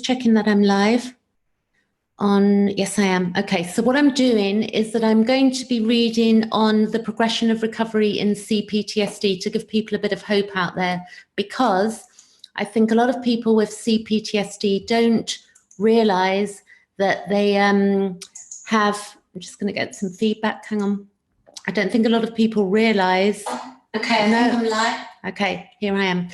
checking that I'm live on. Yes, I am. Okay, so what I'm doing is that I'm going to be reading on the progression of recovery in CPTSD to give people a bit of hope out there, because I think a lot of people with CPTSD don't realize that they have, I'm just going to get some feedback, hang on. I don't think a lot of people realize. Okay, I think I'm live. Okay, here I am.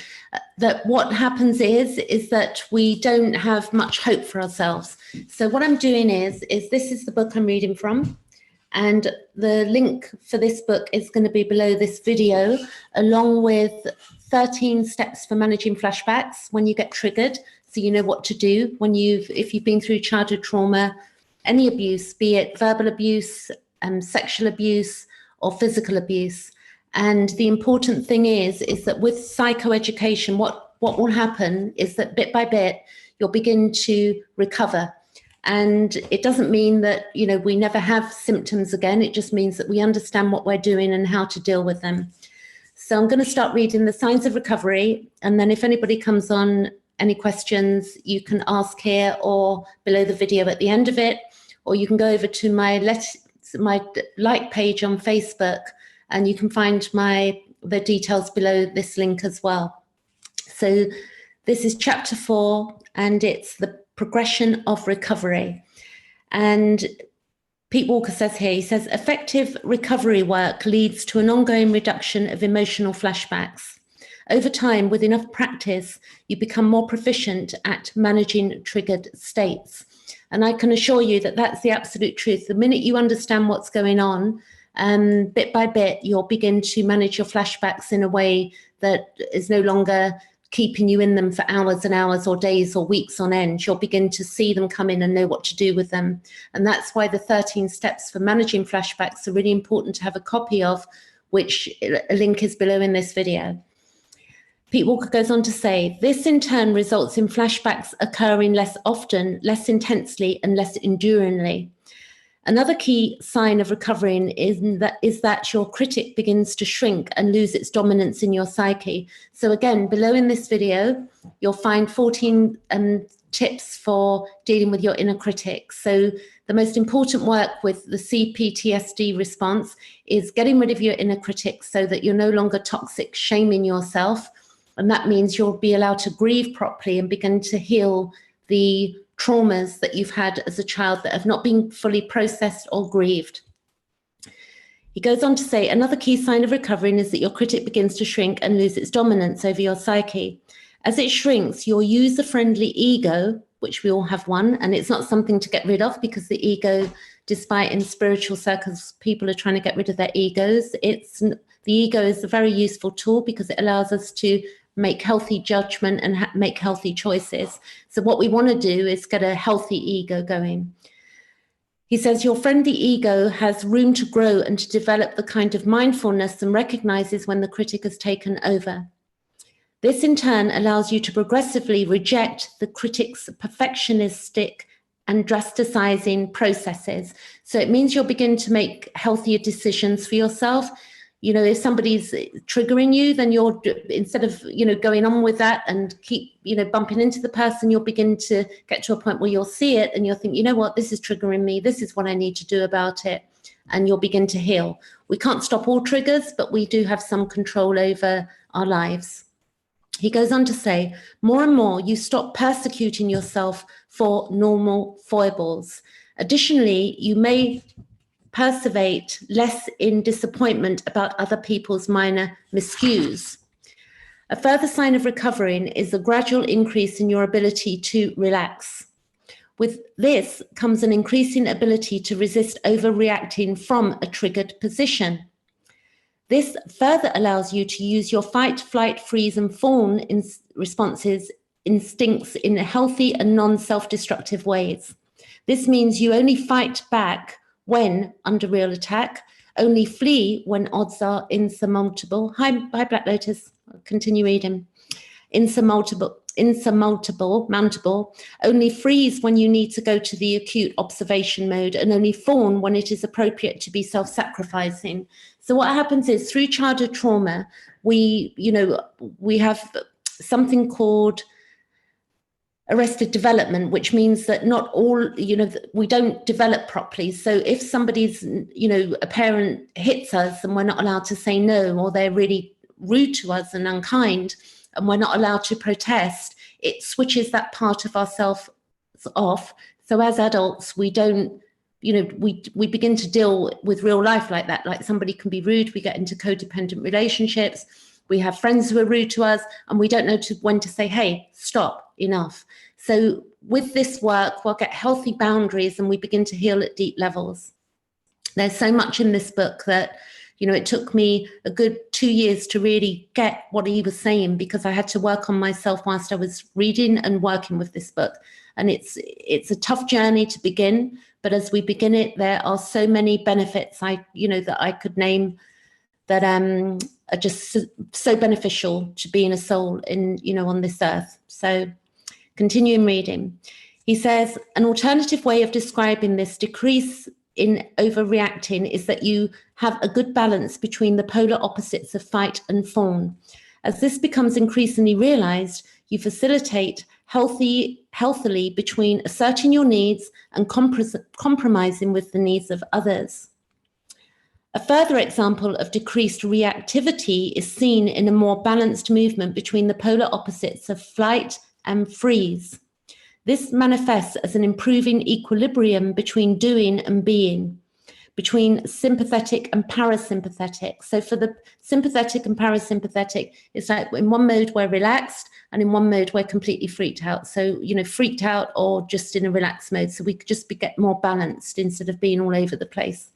That what happens is that we don't have much hope for ourselves. So what I'm doing is this is the book I'm reading from, and the link for this book is going to be below this video, along with 13 steps for managing flashbacks when you get triggered, so you know what to do when if you've been through childhood trauma, any abuse, be it verbal abuse, sexual abuse, or physical abuse. And the important thing is that with psychoeducation, what will happen is that bit by bit, you'll begin to recover. And it doesn't mean that, you know, we never have symptoms again. It just means that we understand what we're doing and how to deal with them. So I'm going to start reading the signs of recovery. And then if anybody comes on, any questions, you can ask here or below the video at the end of it, or you can go over to my like page on Facebook, and you can find the details below this link as well. So this is chapter 4, and it's the progression of recovery. And Pete Walker says here, he says, effective recovery work leads to an ongoing reduction of emotional flashbacks. Over time, with enough practice, you become more proficient at managing triggered states. And I can assure you that that's the absolute truth. The minute you understand what's going on, bit by bit, you'll begin to manage your flashbacks in a way that is no longer keeping you in them for hours and hours or days or weeks on end. You'll begin to see them come in and know what to do with them. And that's why the 13 steps for managing flashbacks are really important to have a copy of, which a link is below in this video. Pete Walker goes on to say, this in turn results in flashbacks occurring less often, less intensely, and less enduringly. Another key sign of recovering is that your critic begins to shrink and lose its dominance in your psyche. So again, below in this video, you'll find 14 tips for dealing with your inner critic. So the most important work with the CPTSD response is getting rid of your inner critic so that you're no longer toxic, shaming yourself. And that means you'll be allowed to grieve properly and begin to heal the traumas that you've had as a child that have not been fully processed or grieved. He goes on to say, another key sign of recovering is that your critic begins to shrink and lose its dominance over your psyche. As it shrinks, your user-friendly ego, which we all have one, and it's not something to get rid of, because the ego, despite in spiritual circles, people are trying to get rid of their egos. The ego is a very useful tool because it allows us to make healthy judgment and make healthy choices. So what we want to do is get a healthy ego going. He says your friendly ego has room to grow and to develop the kind of mindfulness and recognizes when the critic has taken over. This in turn allows you to progressively reject the critic's perfectionistic and drasticizing processes. So it means you'll begin to make healthier decisions for yourself. You know, if somebody's triggering you, then you're, instead of, you know, going on with that and keep, you know, bumping into the person, you'll begin to get to a point where you'll see it and you'll think, you know what, this is triggering me. This is what I need to do about it. And you'll begin to heal. We can't stop all triggers, but we do have some control over our lives. He goes on to say, more and more you stop persecuting yourself for normal foibles. Additionally, you may perseverate less in disappointment about other people's minor miscues. A further sign of recovering is a gradual increase in your ability to relax. With this comes an increasing ability to resist overreacting from a triggered position. This further allows you to use your fight, flight, freeze, and fawn instincts in healthy and non-self-destructive ways. This means you only fight back when under real attack, only flee when odds are insurmountable. Hi, Black Lotus, I'll continue reading. Insurmountable, only freeze when you need to go to the acute observation mode, and only fawn when it is appropriate to be self-sacrificing. So what happens is through childhood trauma, we have something called arrested development, which means that not all, we don't develop properly. So if somebody's, a parent hits us and we're not allowed to say no, or they're really rude to us and unkind, and we're not allowed to protest, it switches that part of ourselves off. So as adults, we don't, we begin to deal with real life like that. Like somebody can be rude, we get into codependent relationships. We have friends who are rude to us, and we don't know when to say, hey, stop, enough. So with this work, we'll get healthy boundaries and we begin to heal at deep levels. There's so much in this book that, it took me a good 2 years to really get what he was saying, because I had to work on myself whilst I was reading and working with this book. And it's a tough journey to begin, but as we begin it, there are so many benefits that I could name that are just so beneficial to being a soul on this earth. So continuing reading. He says, an alternative way of describing this decrease in overreacting is that you have a good balance between the polar opposites of fight and fawn. As this becomes increasingly realized, you facilitate healthily between asserting your needs and compromising with the needs of others. A further example of decreased reactivity is seen in a more balanced movement between the polar opposites of flight and freeze. This manifests as an improving equilibrium between doing and being, between sympathetic and parasympathetic. So for the sympathetic and parasympathetic, it's like in one mode we're relaxed, and in one mode we're completely freaked out. So, freaked out or just in a relaxed mode. So we could just get more balanced instead of being all over the place.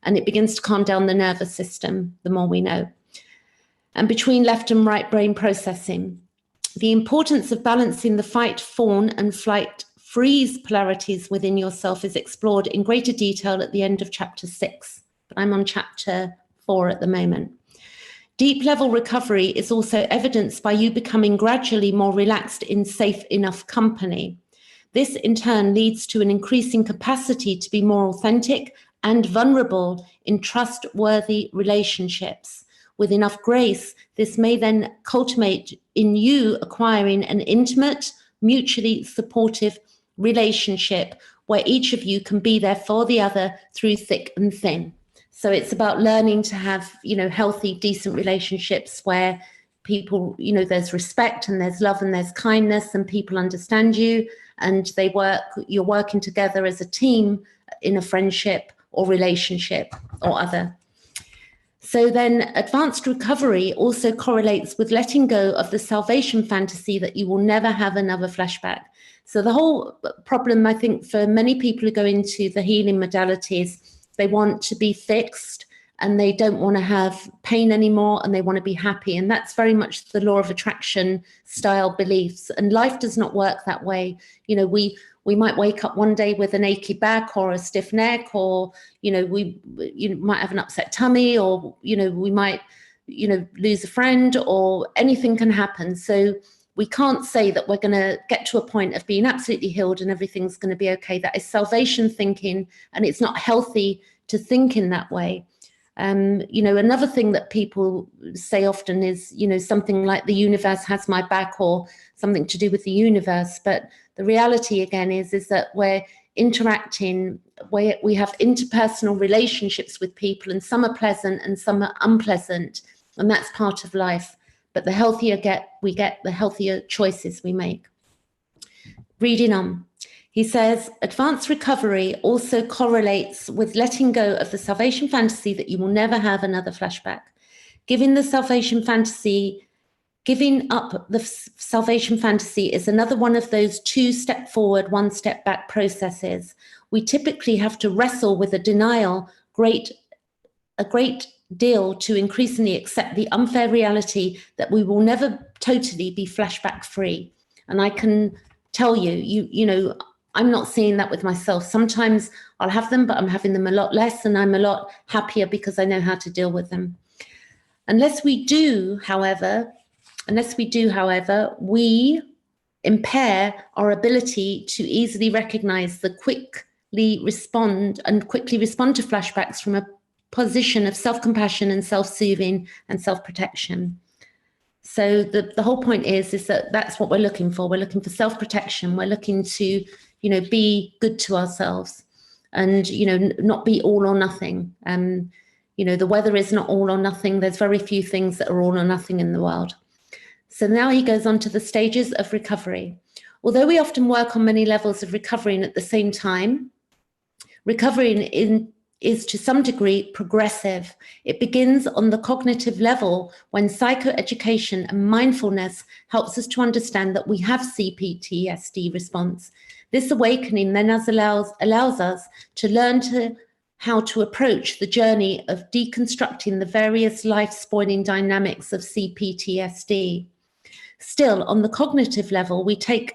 And it begins to calm down the nervous system, the more we know. And between left and right brain processing. The importance of balancing the fight, fawn, and flight, freeze polarities within yourself is explored in greater detail at the end of chapter 6. But I'm on chapter 4 at the moment. Deep level recovery is also evidenced by you becoming gradually more relaxed in safe enough company. This in turn leads to an increasing capacity to be more authentic and vulnerable in trustworthy relationships. With enough grace, this may then culminate in you acquiring an intimate, mutually supportive relationship where each of you can be there for the other through thick and thin. So it's about learning to have, healthy, decent relationships where people, there's respect and there's love and there's kindness and people understand you and you're working together as a team in a friendship or relationship or other. So then advanced recovery also correlates with letting go of the salvation fantasy that you will never have another flashback. So the whole problem, I think, for many people who go into the healing modalities, they want to be fixed and they don't want to have pain anymore and they want to be happy. And that's very much the law of attraction style beliefs. And life does not work that way. We might wake up one day with an achy back or a stiff neck, or, we might have an upset tummy, or, we might, lose a friend, or anything can happen. So we can't say that we're going to get to a point of being absolutely healed and everything's going to be okay. That is salvation thinking, and it's not healthy to think in that way. Another thing that people say often is, something like the universe has my back, or something to do with the universe. But the reality again is that we're interacting, we have interpersonal relationships with people, and some are pleasant and some are unpleasant, and that's part of life. But the healthier we get, the healthier choices we make. Reading on. He says, advanced recovery also correlates with letting go of the salvation fantasy that you will never have another flashback. Giving up the salvation fantasy is another one of those 2-step forward, 1-step back processes. We typically have to wrestle with a denial a great deal to increasingly accept the unfair reality that we will never totally be flashback free. And I can tell you, I'm not seeing that with myself. Sometimes I'll have them, but I'm having them a lot less, and I'm a lot happier because I know how to deal with them. Unless we do, however, we impair our ability to easily recognize quickly respond to flashbacks from a position of self-compassion and self-soothing and self-protection. So the whole point is that that's what we're looking for. We're looking for self-protection. We're looking to, be good to ourselves and, not be all or nothing. The weather is not all or nothing. There's very few things that are all or nothing in the world. So now he goes on to the stages of recovery. Although we often work on many levels of recovering at the same time, recovering is to some degree progressive. It begins on the cognitive level when psychoeducation and mindfulness helps us to understand that we have CPTSD response. This awakening then allows us to learn how to approach the journey of deconstructing the various life-spoiling dynamics of CPTSD. Still, on the cognitive level, we take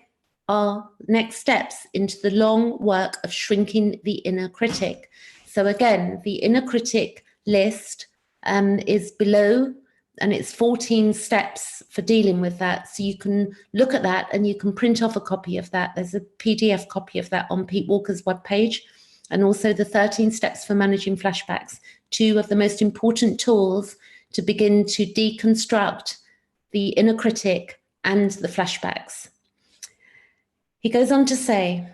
our next steps into the long work of shrinking the inner critic. So again, the inner critic list is below, and it's 14 steps for dealing with that. So you can look at that and you can print off a copy of that. There's a PDF copy of that on Pete Walker's webpage, and also the 13 steps for managing flashbacks, 2 of the most important tools to begin to deconstruct the inner critic and the flashbacks. He goes on to say,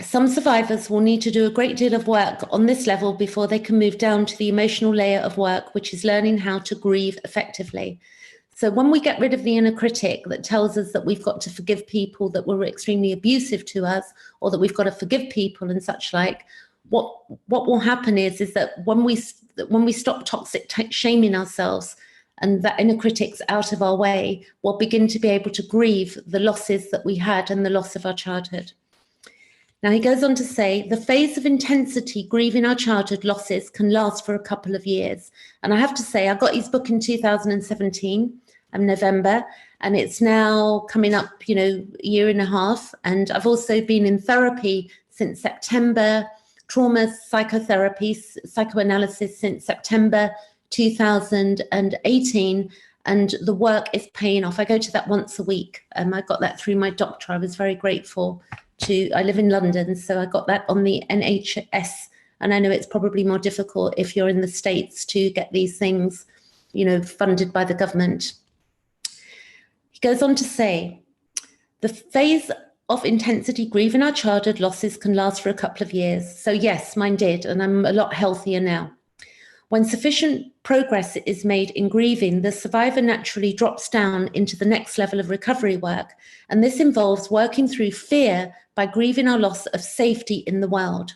some survivors will need to do a great deal of work on this level before they can move down to the emotional layer of work, which is learning how to grieve effectively. So when we get rid of the inner critic that tells us that we've got to forgive people that were extremely abusive to us, or that we've got to forgive people and such like, what will happen is that when we stop toxic shaming ourselves and that inner critic's out of our way, we'll begin to be able to grieve the losses that we had and the loss of our childhood. Now he goes on to say, the phase of intensity grieving our childhood losses can last for a couple of years. And I have to say, I got his book in 2017, November, and it's now coming up, a year and a half. And I've also been in therapy since September, trauma psychotherapy, psychoanalysis since September 2018. And the work is paying off. I go to that once a week. I got that through my doctor. I was very grateful. I live in London, so I got that on the NHS, and I know it's probably more difficult if you're in the States to get these things, funded by the government. He goes on to say, the phase of intensity grieving our childhood losses can last for a couple of years. So yes, mine did, and I'm a lot healthier now. When sufficient progress is made in grieving, the survivor naturally drops down into the next level of recovery work. And this involves working through fear by grieving our loss of safety in the world.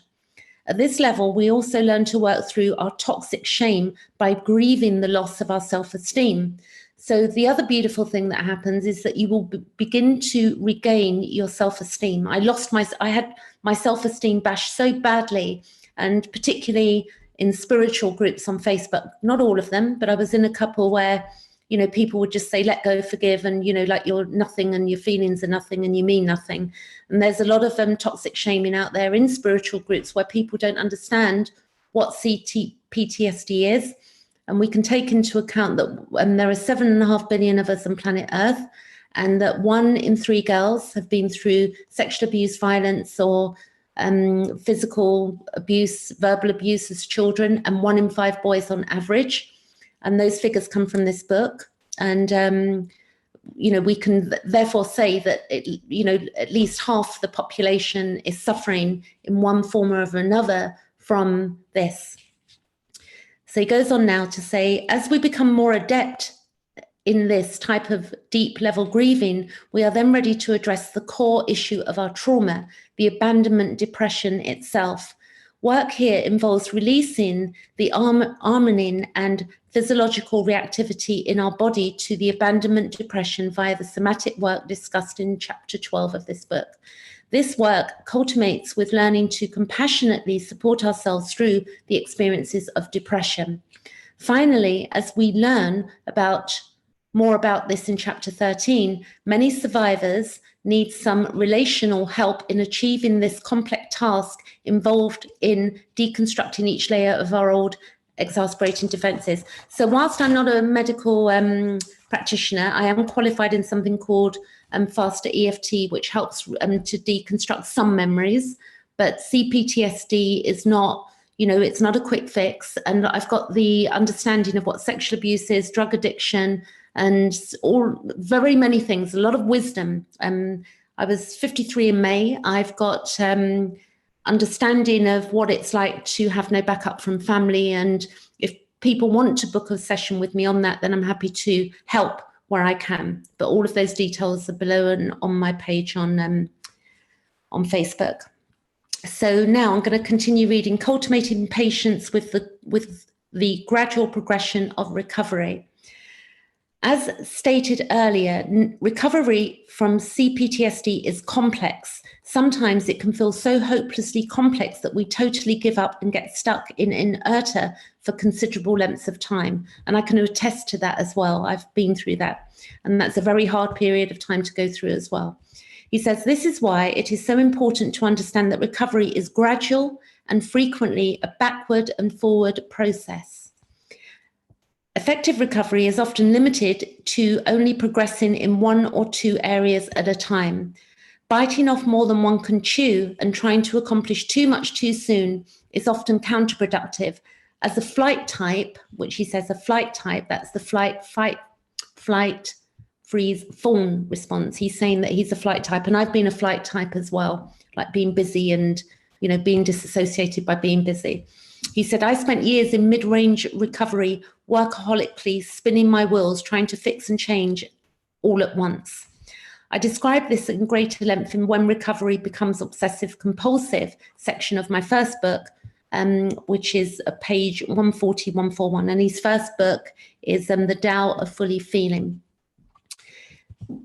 At this level, we also learn to work through our toxic shame by grieving the loss of our self-esteem. So the other beautiful thing that happens is that you will begin to regain your self-esteem. I had my self-esteem bashed so badly, and particularly in spiritual groups on Facebook, not all of them, but I was in a couple where, people would just say, let go, forgive, and, like you're nothing and your feelings are nothing and you mean nothing. And there's a lot of toxic shaming out there in spiritual groups where people don't understand what PTSD is. And we can take into account that there are 7.5 billion of us on planet Earth, and that 1 in 3 girls have been through sexual abuse, violence, or physical abuse, verbal abuse as children, and 1 in 5 boys on average. And those figures come from this book. And, we can therefore say that, at least half the population is suffering in one form or another from this. So he goes on now to say, as we become more adept in this type of deep level grieving, we are then ready to address the core issue of our trauma, the abandonment depression itself. Work here involves releasing the armoring and physiological reactivity in our body to the abandonment depression via the somatic work discussed in chapter 12 of this book. This work culminates with learning to compassionately support ourselves through the experiences of depression. Finally, as we learn more about this in chapter 13, many survivors need some relational help in achieving this complex task involved in deconstructing each layer of our old exasperating defenses. So whilst I'm not a medical practitioner, I am qualified in something called faster EFT, which helps to deconstruct some memories. But CPTSD is not, it's not a quick fix. And I've got the understanding of what sexual abuse is, drug addiction, and all very many things, a lot of wisdom. I was 53 in May. I've got understanding of what it's like to have no backup from family, and if people want to book a session with me on that, then I'm happy to help where I can. But all of those details are below and on my page on Facebook. So now I'm going to continue reading Cultivating Patience with the Gradual Progression of Recovery. As stated earlier, recovery from CPTSD is complex. Sometimes it can feel so hopelessly complex that we totally give up and get stuck in inertia for considerable lengths of time. And I can attest to that as well. I've been through that. And that's a very hard period of time to go through as well. He says, this is why it is so important to understand that recovery is gradual and frequently a backward and forward process. Effective recovery is often limited to only progressing in one or two areas at a time. Biting off more than one can chew and trying to accomplish too much too soon is often counterproductive. As a flight type, which he says a flight type, that's the flight, fight, flight, freeze, fawn response. He's saying that he's a flight type, and I've been a flight type as well, like being busy and, you know, being disassociated by being busy. He said, I spent years in mid-range recovery, workaholically spinning my wheels, trying to fix and change all at once. I describe this in greater length in When Recovery Becomes Obsessive Compulsive section of my first book, which is page 140, 141. And his first book is The Tao of Fully Feeling.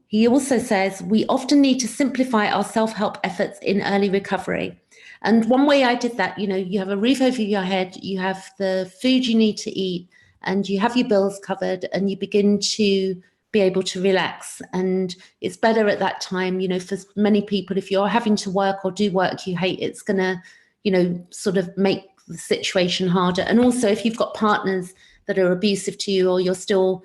He also says, we often need to simplify our self-help efforts in early recovery. And one way I did that, you know, you have a roof over your head, you have the food you need to eat, and you have your bills covered, and you begin to be able to relax. And it's better at that time, you know, for many people, if you're having to work or do work you hate, it's going to, you know, sort of make the situation harder. And also if you've got partners that are abusive to you, or you're still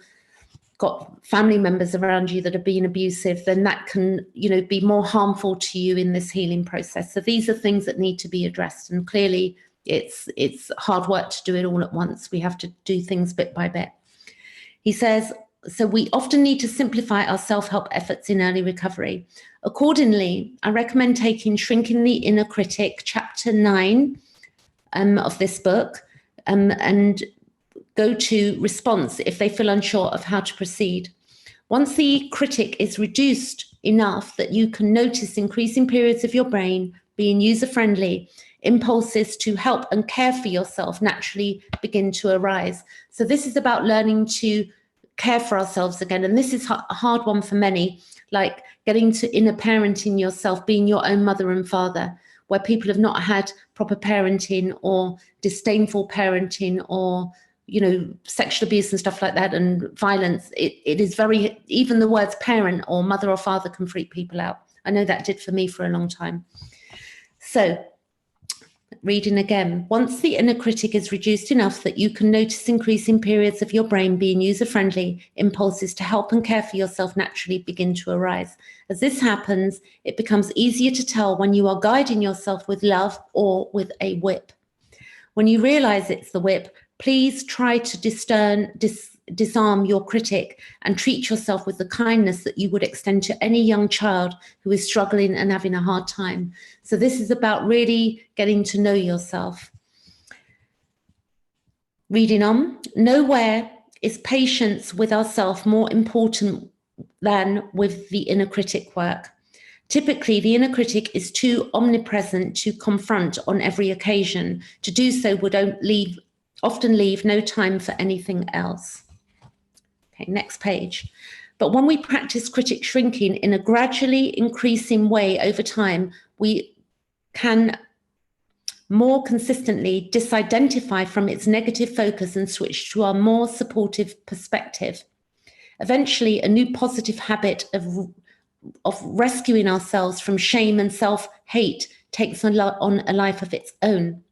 got family members around you that are being abusive, then that can, you know, be more harmful to you in this healing process. So these are things that need to be addressed. And clearly it's hard work to do it all at once. We have to do things bit by bit. He says, so we often need to simplify our self-help efforts in early recovery. Accordingly, I recommend taking Shrinking the Inner Critic, chapter 9 of this book, and go to response if they feel unsure of how to proceed. Once the critic is reduced enough that you can notice increasing periods of your brain being user-friendly, impulses to help and care for yourself naturally begin to arise. So this is about learning to care for ourselves again. And this is a hard one for many, like getting to inner parenting yourself, being your own mother and father, where people have not had proper parenting or disdainful parenting or, you know, sexual abuse and stuff like that, and violence. It is very, even the words parent or mother or father can freak people out. I know that did for me for a long time. So reading again, once the inner critic is reduced enough that you can notice increasing periods of your brain being user-friendly, impulses to help and care for yourself naturally begin to arise. As this happens, it becomes easier to tell when you are guiding yourself with love or with a whip. When you realize it's the whip, please try to disarm your critic and treat yourself with the kindness that you would extend to any young child who is struggling and having a hard time. So this is about really getting to know yourself. Reading on, nowhere is patience with ourselves more important than with the inner critic work. Typically, the inner critic is too omnipresent to confront on every occasion. To do so would often leave no time for anything else. Okay, next page. But when we practice critic shrinking in a gradually increasing way over time, we can more consistently disidentify from its negative focus and switch to our more supportive perspective. Eventually, a new positive habit of rescuing ourselves from shame and self-hate takes on a life of its own.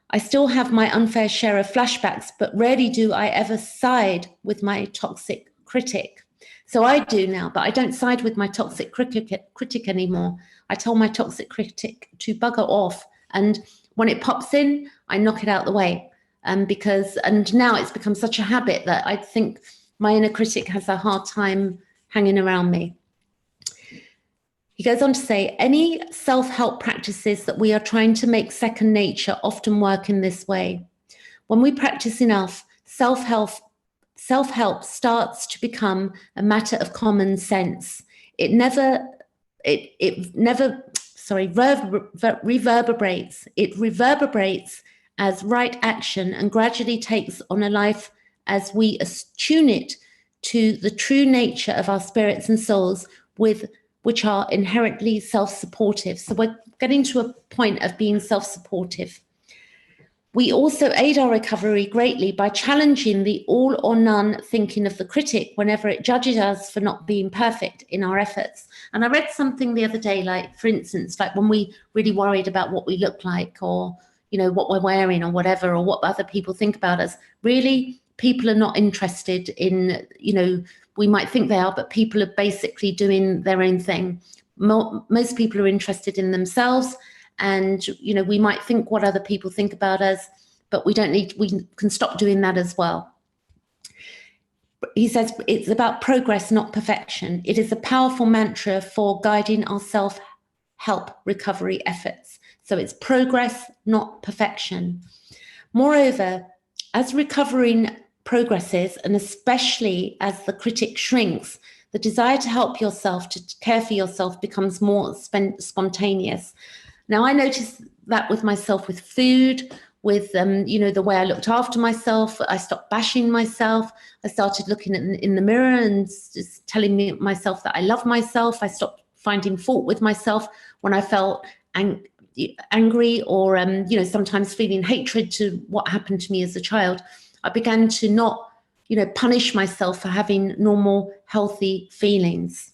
I still have my unfair share of flashbacks, but rarely do I ever side with my toxic critic. So I do now, but I don't side with my toxic critic anymore. I tell my toxic critic to bugger off. And when it pops in, I knock it out the way. And now it's become such a habit that I think my inner critic has a hard time hanging around me. He goes on to say, any self-help practices that we are trying to make second nature often work in this way. When we practice enough, self-help starts to become a matter of common sense. It reverberates. It reverberates as right action and gradually takes on a life as we attune it to the true nature of our spirits and souls, which are inherently self-supportive. So we're getting to a point of being self-supportive. We also aid our recovery greatly by challenging the all or none thinking of the critic whenever it judges us for not being perfect in our efforts. And I read something the other day, like, for instance, like when we really worried about what we look like, or, you know, what we're wearing or whatever, or what other people think about us, really, people are not interested in, you know, we might think they are, but people are basically doing their own thing. Most people are interested in themselves, and, you know, we might think what other people think about us, but we can stop doing that as well. He says it's about progress, not perfection. It is a powerful mantra for guiding our self-help recovery efforts. So it's progress, not perfection. Moreover, as recovering progresses, and especially as the critic shrinks, the desire to help yourself, to care for yourself, becomes more spontaneous. Now, I noticed that with myself, with food, with you know, the way I looked after myself. I stopped bashing myself. I started looking in the mirror and just telling myself that I love myself. I stopped finding fault with myself when I felt angry, or you know, sometimes feeling hatred to what happened to me as a child. I began to not, you know, punish myself for having normal, healthy feelings.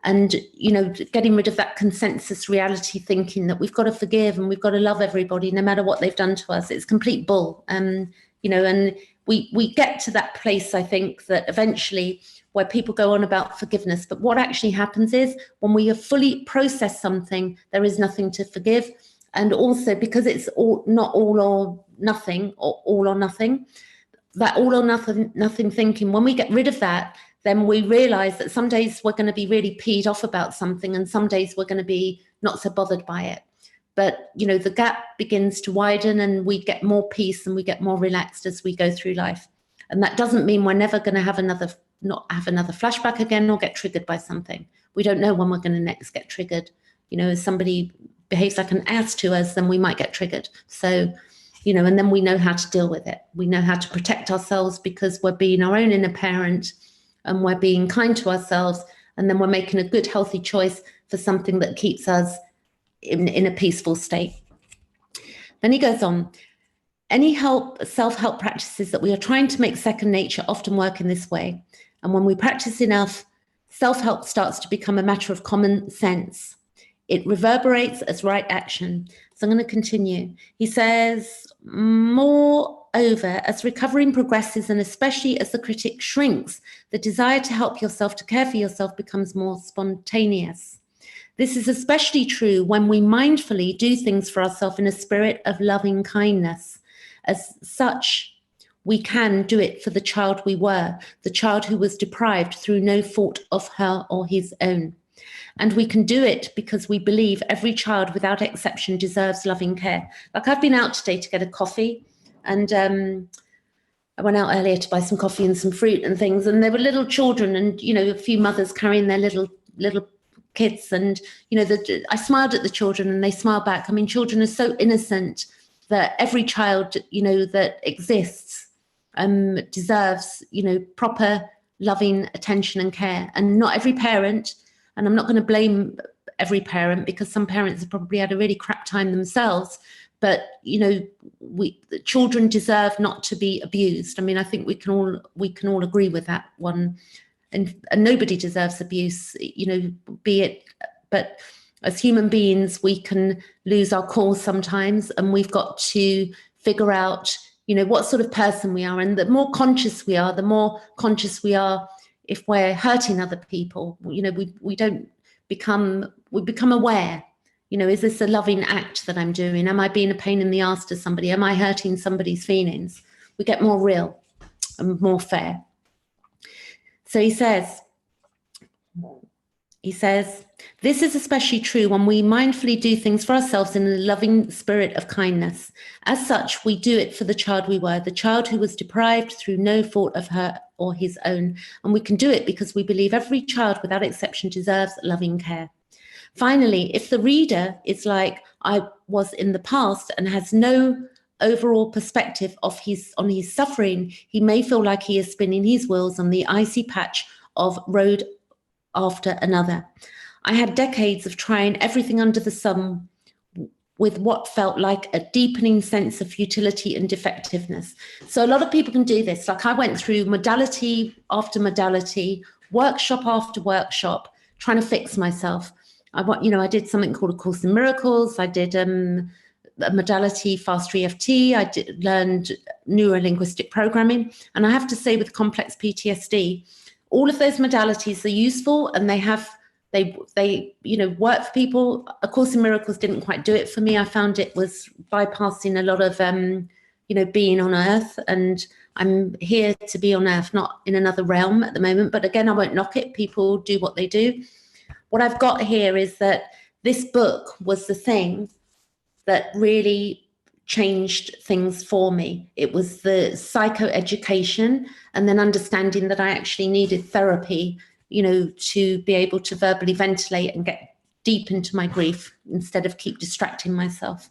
And, you know, getting rid of that consensus reality thinking that we've got to forgive and we've got to love everybody no matter what they've done to us. It's complete bull. You know, and we get to that place, I think, that eventually where people go on about forgiveness. But what actually happens is when we have fully processed something, there is nothing to forgive. And also because it's not all or nothing, or all or nothing, that all or nothing thinking, when we get rid of that, then we realize that some days we're going to be really peed off about something, and some days we're going to be not so bothered by it. But, you know, the gap begins to widen, and we get more peace and we get more relaxed as we go through life. And that doesn't mean we're never going to not have another flashback again or get triggered by something. We don't know when we're going to next get triggered. You know, if somebody behaves like an ass to us, then we might get triggered. So, you know, and then we know how to deal with it. We know how to protect ourselves because we're being our own inner parent, and we're being kind to ourselves, and then we're making a good, healthy choice for something that keeps us in a peaceful state. Then he goes on, any self-help practices that we are trying to make second nature often work in this way. And when we practice enough, self-help starts to become a matter of common sense. It reverberates as right action. So I'm going to continue. He says, moreover, as recovering progresses, and especially as the critic shrinks, the desire to help yourself, to care for yourself, becomes more spontaneous. This is especially true when we mindfully do things for ourselves in a spirit of loving kindness. As such, we can do it for the child we were, the child who was deprived through no fault of her or his own. And we can do it because we believe every child without exception deserves loving care. Like, I've been out today to get a coffee, and I went out earlier to buy some coffee and some fruit and things, and there were little children and, you know, a few mothers carrying their little kids, and, you know, I smiled at the children and they smiled back. I mean, children are so innocent that every child, you know, that exists deserves, you know, proper loving attention and care. And not every parent, and I'm not going to blame every parent, because some parents have probably had a really crap time themselves, but, you know, the children deserve not to be abused. I mean, I think we can all agree with that one. And nobody deserves abuse, you know, be it, but as human beings, we can lose our cool sometimes, and we've got to figure out, you know, what sort of person we are. And the more conscious we are, if we're hurting other people, you know, we become aware, you know, is this a loving act that I'm doing? Am I being a pain in the ass to somebody? Am I hurting somebody's feelings? We get more real and more fair. So he says, this is especially true when we mindfully do things for ourselves in a loving spirit of kindness. As such, we do it for the child we were, the child who was deprived through no fault of her or his own. And we can do it because we believe every child without exception deserves loving care. Finally, if the reader is like I was in the past and has no overall perspective on his suffering, he may feel like he is spinning his wheels on the icy patch of road after another. I had decades of trying everything under the sun with what felt like a deepening sense of futility and defectiveness. So a lot of people can do this. Like I went through modality after modality, workshop after workshop, trying to fix myself. I did something called A Course in Miracles. I did a modality fast EFT. I learned neuro-linguistic programming. And I have to say with complex PTSD, all of those modalities are useful and they work for people. A Course in Miracles didn't quite do it for me. I found it was bypassing a lot of, being on earth, and I'm here to be on earth, not in another realm at the moment. But again, I won't knock it. People do what they do. What I've got here is that this book was the thing that really changed things for me. It was the psychoeducation and then understanding that I actually needed therapy, to be able to verbally ventilate and get deep into my grief instead of keep distracting myself.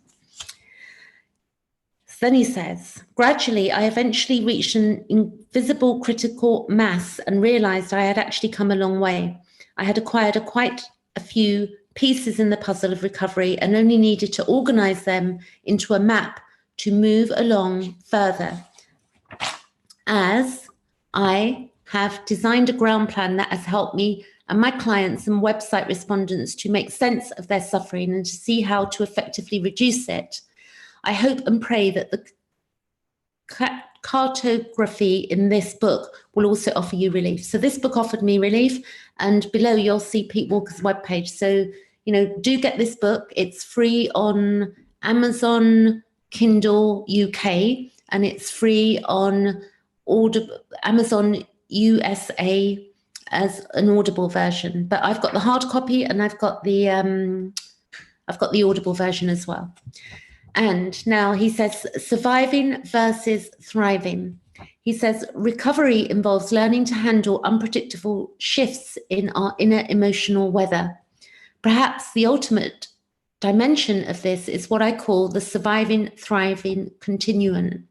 So then he says, gradually, I eventually reached an invisible critical mass and realized I had actually come a long way. I had acquired quite a few pieces in the puzzle of recovery and only needed to organize them into a map to move along further. As I have designed a ground plan that has helped me and my clients and website respondents to make sense of their suffering and to see how to effectively reduce it, I hope and pray that the cartography in this book will also offer you relief. So this book offered me relief, and below you'll see Pete Walker's webpage. So, do get this book. It's free on Amazon Kindle UK, and it's free on Amazon USA as an Audible version. But I've got the hard copy and I've got the Audible version as well. And now he says, surviving versus thriving. He says, recovery involves learning to handle unpredictable shifts in our inner emotional weather. Perhaps the ultimate dimension of this is what I call the surviving, thriving continuum.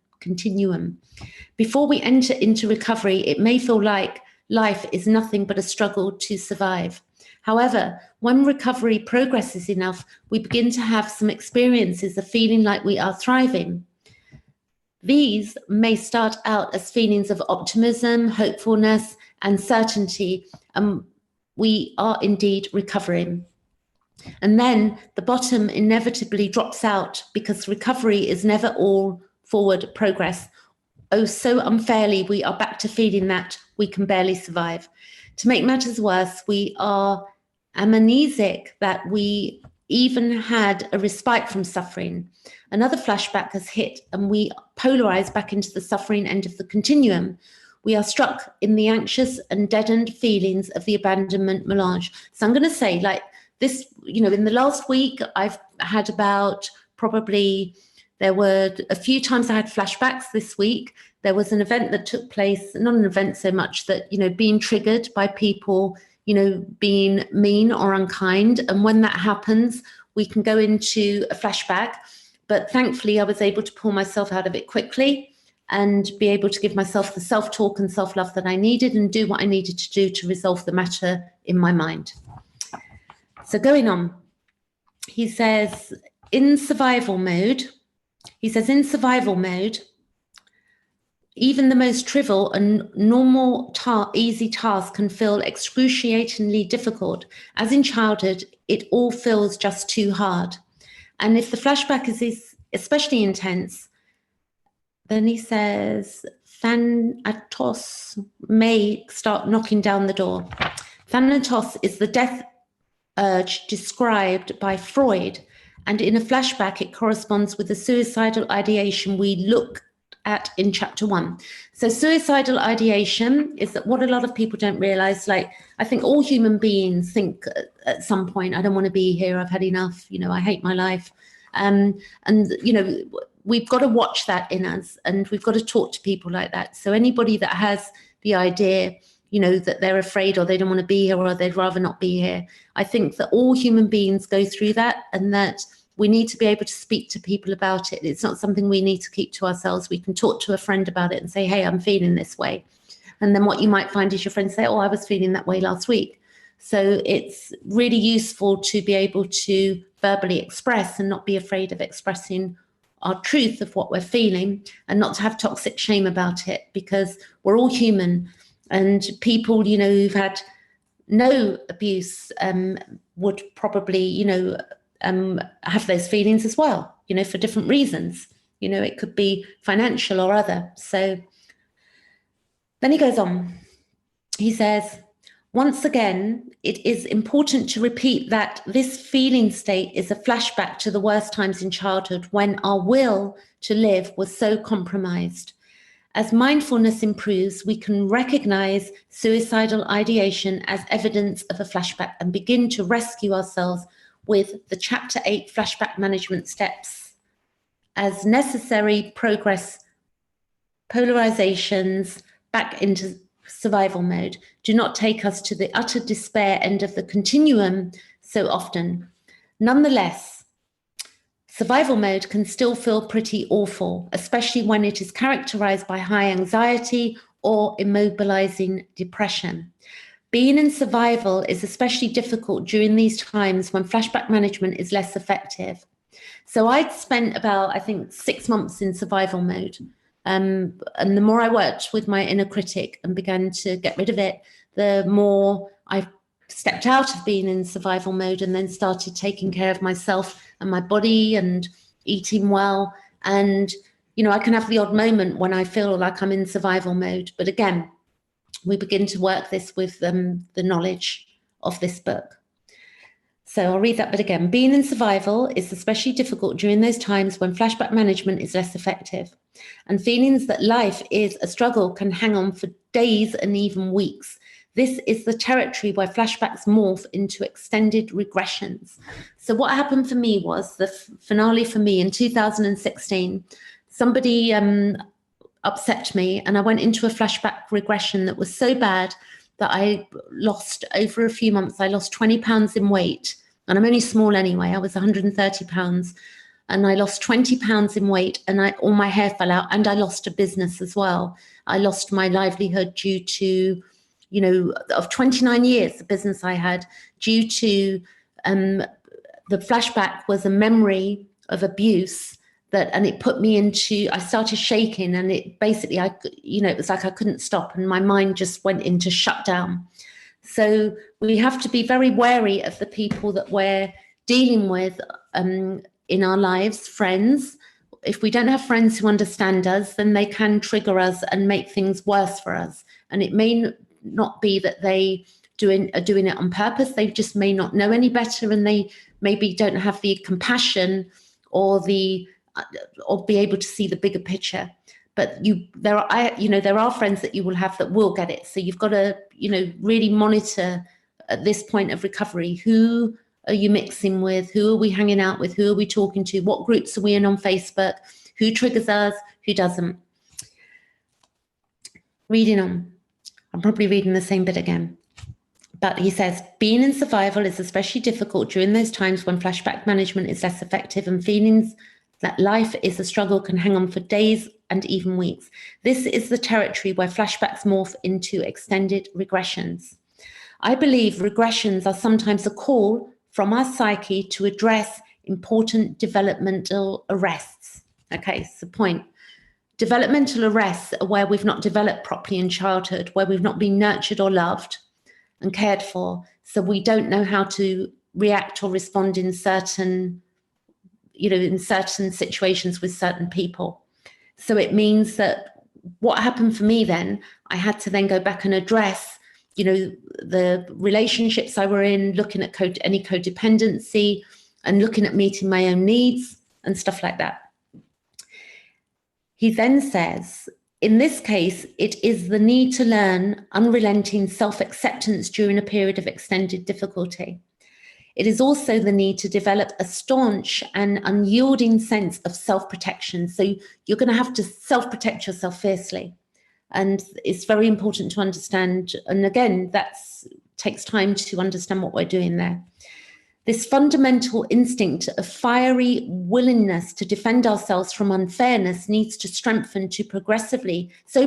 Before we enter into recovery, it may feel like life is nothing but a struggle to survive. However, when recovery progresses enough, we begin to have some experiences of feeling like we are thriving. These may start out as feelings of optimism, hopefulness, and certainty, and we are indeed recovering. And then the bottom inevitably drops out because recovery is never all forward progress. Oh, so unfairly, we are back to feeling that we can barely survive. To make matters worse, we are amnesic that we even had a respite from suffering. Another flashback has hit and we polarize back into the suffering end of the continuum. We are struck in the anxious and deadened feelings of the abandonment melange. So I'm going to say, like this, in the last week, I've had there were a few times I had flashbacks this week. There was an event that took place, not an event so much that, being triggered by people, being mean or unkind. And when that happens, we can go into a flashback. But thankfully, I was able to pull myself out of it quickly and be able to give myself the self-talk and self-love that I needed and do what I needed to do to resolve the matter in my mind. So going on, he says, in survival mode, even the most trivial and normal easy task can feel excruciatingly difficult. As in childhood, it all feels just too hard. And if the flashback is especially intense, then he says, Thanatos may start knocking down the door. Thanatos is the death urge described by Freud. And in a flashback, it corresponds with the suicidal ideation we looked at in chapter 1. So suicidal ideation is that what a lot of people don't realize, like I think all human beings think at some point, I don't want to be here, I've had enough, you know, I hate my life. And, you know, we've got to watch that in us, and we've got to talk to people like that. So anybody that has the idea, you know, that they're afraid or they don't want to be here or they'd rather not be here, I think that all human beings go through that, and that we need to be able to speak to people about it. It's not something we need to keep to ourselves. We can talk to a friend about it and say, hey, I'm feeling this way. And then what you might find is your friends say, oh, I was feeling that way last week. So it's really useful to be able to verbally express and not be afraid of expressing our truth of what we're feeling, and not to have toxic shame about it, because we're all human. And people, you know, who've had no abuse would probably, you know, have those feelings as well, you know, for different reasons. You know, it could be financial or other. So then he goes on. He says, once again, it is important to repeat that this feeling state is a flashback to the worst times in childhood when our will to live was so compromised. As mindfulness improves, we can recognize suicidal ideation as evidence of a flashback and begin to rescue ourselves with the Chapter 8 flashback management steps. As necessary progress, polarizations back into survival mode do not take us to the utter despair end of the continuum so often. Nonetheless, survival mode can still feel pretty awful, especially when it is characterized by high anxiety or immobilizing depression. Being in survival is especially difficult during these times when flashback management is less effective. So I'd spent about, I think, 6 months in survival mode. And the more I worked with my inner critic and began to get rid of it, the more I stepped out of being in survival mode and then started taking care of myself and my body and eating well. And, you know, I can have the odd moment when I feel like I'm in survival mode. But again, we begin to work this with the knowledge of this book. So I'll read that bit again. Being in survival is especially difficult during those times when flashback management is less effective, and feelings that life is a struggle can hang on for days and even weeks. This is the territory where flashbacks morph into extended regressions. So what happened for me was the finale for me in 2016. Somebody upset me, and I went into a flashback regression that was so bad that I lost, over a few months, I lost 20 pounds in weight. And I'm only small anyway. I was 130 pounds. And I lost 20 pounds in weight, and all my hair fell out, and I lost a business as well. I lost my livelihood due to, you know, of 29 years, the business I had, due to the flashback was a memory of abuse and it put me into, I started shaking, and it basically, it was like I couldn't stop, and my mind just went into shutdown. So we have to be very wary of the people that we're dealing with in our lives, friends. If we don't have friends who understand us, then they can trigger us and make things worse for us. And it may not be that they are doing it on purpose. They just may not know any better, and they maybe don't have the compassion or be able to see the bigger picture. But there are friends that you will have that will get it. So you've got to, really monitor at this point of recovery. Who are you mixing with? Who are we hanging out with? Who are we talking to? What groups are we in on Facebook? Who triggers us? Who doesn't? Reading on. I'm probably reading the same bit again. But he says, being in survival is especially difficult during those times when flashback management is less effective, and feelings that life is a struggle can hang on for days and even weeks. This is the territory where flashbacks morph into extended regressions. I believe regressions are sometimes a call from our psyche to address important developmental arrests. Okay, so point. Developmental arrests are where we've not developed properly in childhood, where we've not been nurtured or loved and cared for. So we don't know how to react or respond in certain situations with certain people. So it means that what happened for me then, I had to then go back and address, the relationships I were in, looking at any codependency and looking at meeting my own needs and stuff like that. He then says, in this case, it is the need to learn unrelenting self-acceptance during a period of extended difficulty. It is also the need to develop a staunch and unyielding sense of self-protection. So you're going to have to self-protect yourself fiercely. And it's very important to understand. And again, that takes time to understand what we're doing there. This fundamental instinct of fiery willingness to defend ourselves from unfairness needs to strengthen to progressively, so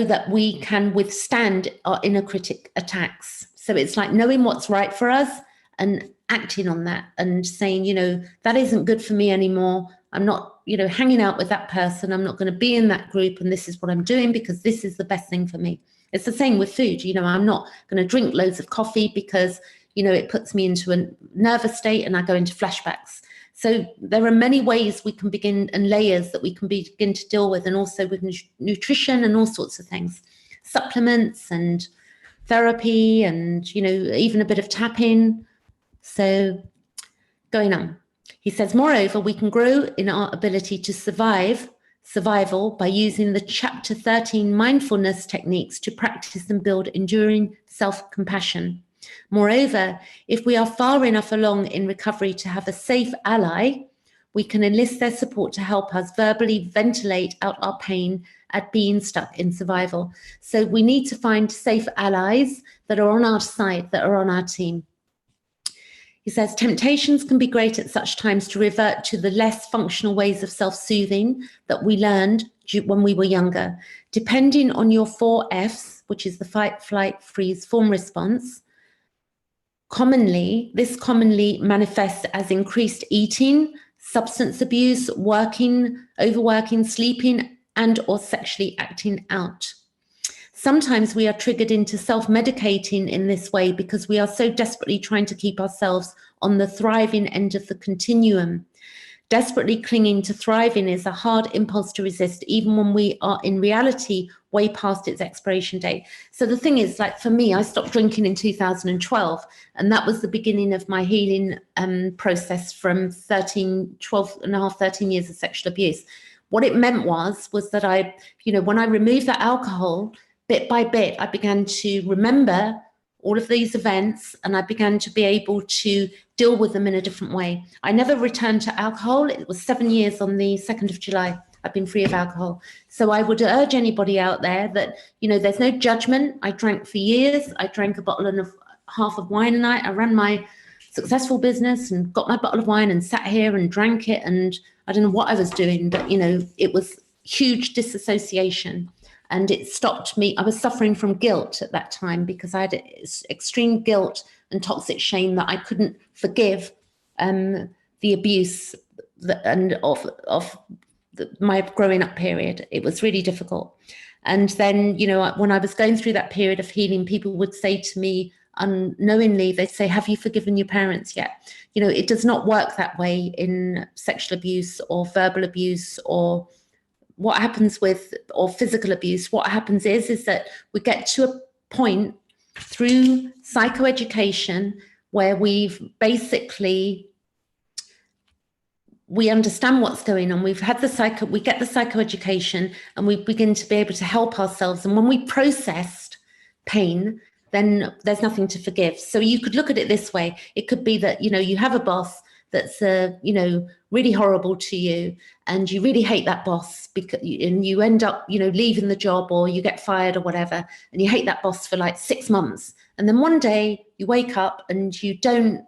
that we can withstand our inner critic attacks. So it's like knowing what's right for us and acting on that and saying, you know, that isn't good for me anymore. I'm not, you know, hanging out with that person. I'm not going to be in that group. And this is what I'm doing because this is the best thing for me. It's the same with food. You know, I'm not going to drink loads of coffee because, you know, it puts me into a nervous state and I go into flashbacks. So there are many ways we can begin, and layers that we can begin to deal with, and also with nutrition and all sorts of things, supplements and therapy and, you know, even a bit of tapping. So going on, he says, moreover, we can grow in our ability to survival by using the chapter 13 mindfulness techniques to practice and build enduring self-compassion. Moreover, if we are far enough along in recovery to have a safe ally, we can enlist their support to help us verbally ventilate out our pain at being stuck in survival. So we need to find safe allies that are on our side, that are on our team. He says, temptations can be great at such times to revert to the less functional ways of self-soothing that we learned when we were younger. Depending on your 4 Fs, which is the fight, flight, freeze, fawn response, this commonly manifests as increased eating, substance abuse, working, overworking, sleeping, and or sexually acting out. Sometimes we are triggered into self-medicating in this way because we are so desperately trying to keep ourselves on the thriving end of the continuum. Desperately clinging to thriving is a hard impulse to resist, even when we are in reality way past its expiration date. So the thing is, like for me, I stopped drinking in 2012, and that was the beginning of my healing process from 13 years of sexual abuse. What it meant was that I, you know, when I removed that alcohol, bit by bit, I began to remember all of these events, and I began to be able to deal with them in a different way. I never returned to alcohol. It was 7 years on the 2nd of July. I've been free of alcohol. So I would urge anybody out there that, you know, there's no judgment. I drank for years. I drank a bottle and half of wine a night. I ran my successful business and got my bottle of wine and sat here and drank it. And I don't know what I was doing, but, you know, it was huge disassociation. And it stopped me. I was suffering from guilt at that time because I had extreme guilt and toxic shame that I couldn't forgive the abuse of my growing up period. It was really difficult. And then, you know, when I was going through that period of healing, people would say to me unknowingly, they'd say, have you forgiven your parents yet? You know, it does not work that way in sexual abuse or verbal abuse or what happens with, or physical abuse. What happens is that we get to a point through psychoeducation where we understand what's going on. We've had we get the psychoeducation and we begin to be able to help ourselves. And when we processed pain, then there's nothing to forgive. So you could look at it this way. It could be that, you know, you have a boss that's, you know, really horrible to you, and you really hate that boss and you end up, you know, leaving the job or you get fired or whatever, and you hate that boss for like 6 months. And then one day you wake up and you don't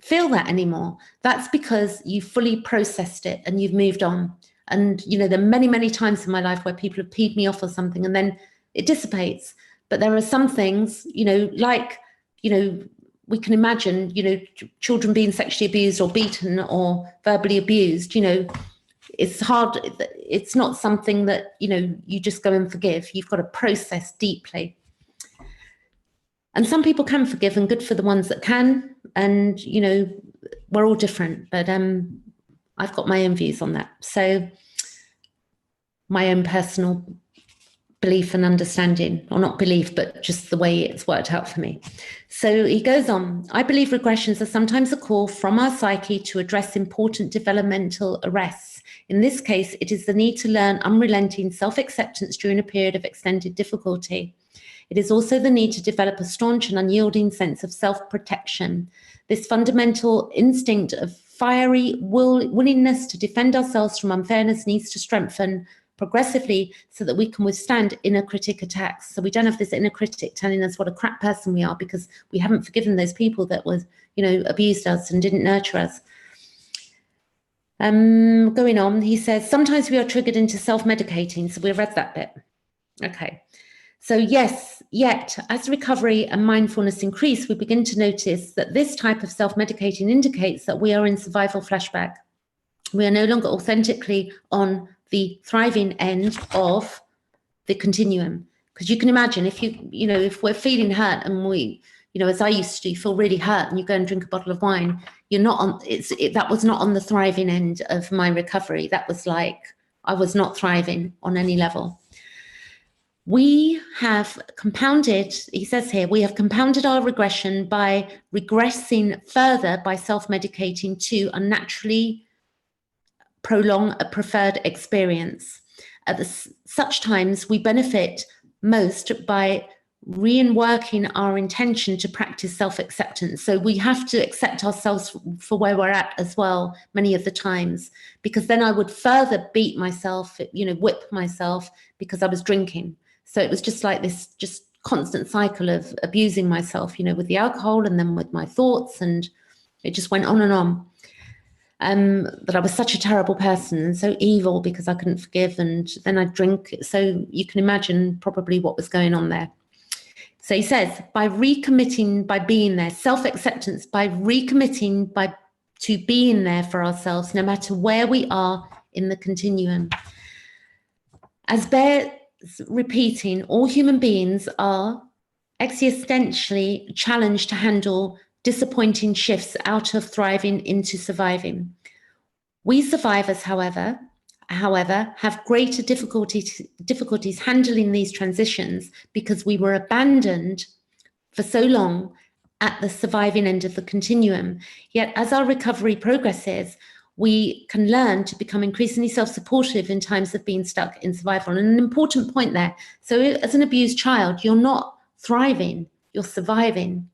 feel that anymore. That's because you fully processed it and you've moved on. And, you know, there are many, many times in my life where people have peed me off or something and then it dissipates. But there are some things, you know, like, you know, we can imagine, you know, children being sexually abused or beaten or verbally abused, you know, it's hard. It's not something that, you know, you just go and forgive. You've got to process deeply. And some people can forgive, and good for the ones that can. And, you know, we're all different, but I've got my own views on that. So my own personal belief and understanding, or not belief, but just the way it's worked out for me. So he goes on, I believe regressions are sometimes a call from our psyche to address important developmental arrests. In this case, it is the need to learn unrelenting self-acceptance during a period of extended difficulty. It is also the need to develop a staunch and unyielding sense of self-protection. This fundamental instinct of fiery willingness to defend ourselves from unfairness needs to strengthen progressively so that we can withstand inner critic attacks. So we don't have this inner critic telling us what a crap person we are because we haven't forgiven those people that was, abused us and didn't nurture us. Going on, he says, sometimes we are triggered into self-medicating. So we read that bit. Okay. So yes, yet as recovery and mindfulness increase, we begin to notice that this type of self-medicating indicates that we are in survival flashback. We are no longer authentically on the thriving end of the continuum. Because you can imagine if if we're feeling hurt and we, as I used to, feel really hurt and you go and drink a bottle of wine, you're not on, that was not on the thriving end of my recovery. That was like, I was not thriving on any level. We have compounded, he says here, we have compounded our regression by regressing further by self-medicating to unnaturally prolong a preferred experience. At such times, we benefit most by reworking our intention to practice self-acceptance. So we have to accept ourselves for where we're at as well, many of the times, because then I would further beat myself, whip myself because I was drinking. So it was just like this just constant cycle of abusing myself, with the alcohol and then with my thoughts, and it just went on and on. That I was such a terrible person and so evil because I couldn't forgive, and then I'd drink. So you can imagine probably what was going on there. So he says, by recommitting, by being there, self-acceptance, by recommitting to being there for ourselves, no matter where we are in the continuum. As bears repeating, all human beings are existentially challenged to handle disappointing shifts out of thriving into surviving. We survivors, however, have greater difficulties handling these transitions because we were abandoned for so long at the surviving end of the continuum. Yet as our recovery progresses, we can learn to become increasingly self-supportive in times of being stuck in survival. And an important point there, so as an abused child, you're not thriving, you're surviving,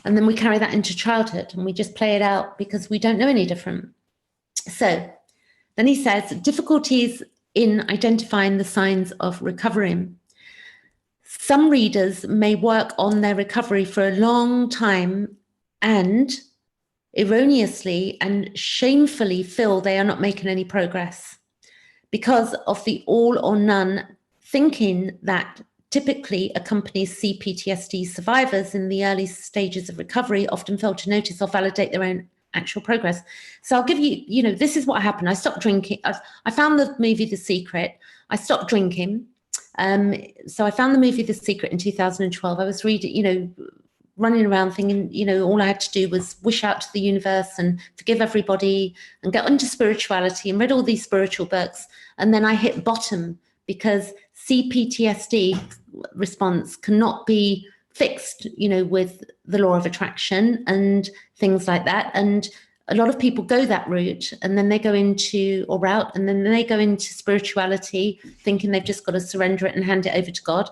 And then we carry that into childhood and we just play it out because we don't know any different. So then he says, difficulties in identifying the signs of recovering. Some readers may work on their recovery for a long time and erroneously and shamefully feel they are not making any progress because of the all or none thinking that typically accompanies CPTSD survivors in the early stages of recovery, often fail to notice or validate their own actual progress. So I'll give you, this is what happened. I stopped drinking. I found the movie The Secret. I stopped drinking. So I found the movie The Secret in 2012. I was reading, running around thinking, all I had to do was wish out to the universe and forgive everybody and get into spirituality, and read all these spiritual books. And then I hit bottom because CPTSD response cannot be fixed, with the law of attraction and things like that. And a lot of people go that route and then they go into, or route, and then they go into spirituality thinking they've just got to surrender it and hand it over to God.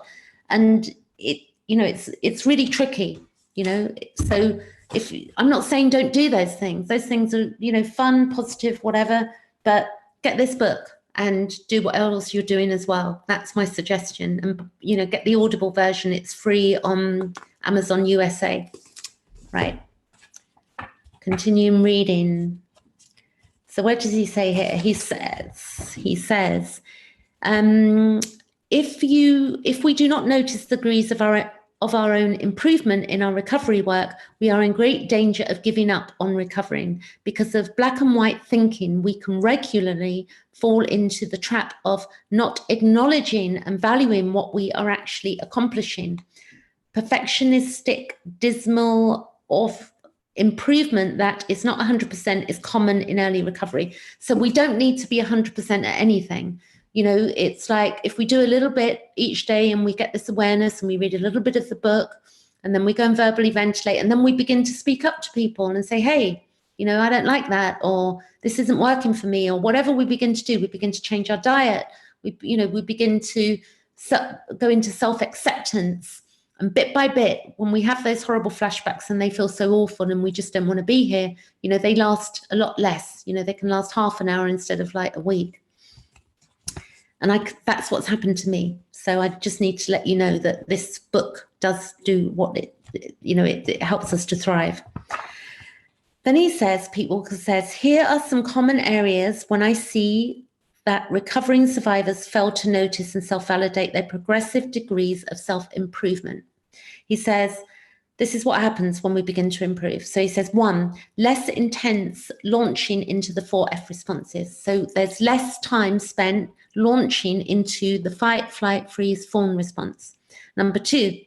And it's really tricky, So if I'm not saying don't do those things are, fun, positive, whatever, but get this book and do what else you're doing as well. That's my suggestion. And, get the Audible version. It's free on Amazon USA. Right. Continuing reading. So what does he say here? He says, if we do not notice the degrees of our own improvement in our recovery work, we are in great danger of giving up on recovering. Because of black and white thinking, we can regularly fall into the trap of not acknowledging and valuing what we are actually accomplishing. Perfectionistic, dismal of improvement that is not 100% is common in early recovery. So we don't need to be 100% at anything. You know, it's like if we do a little bit each day and we get this awareness and we read a little bit of the book and then we go and verbally ventilate and then we begin to speak up to people and say, hey, you know, I don't like that, or this isn't working for me, or whatever we begin to do. We begin to change our diet. We begin to go into self-acceptance. And bit by bit, when we have those horrible flashbacks and they feel so awful and we just don't want to be here, you know, they last a lot less. You know, they can last half an hour instead of like a week. And that's what's happened to me. So I just need to let you know that this book does do what it helps us to thrive. Then he says, Pete Walker says, here are some common areas when I see that recovering survivors fail to notice and self-validate their progressive degrees of self-improvement. He says, this is what happens when we begin to improve. So he says, 1, less intense launching into the 4F responses. So there's less time spent launching into the fight, flight, freeze, fawn response. Number 2,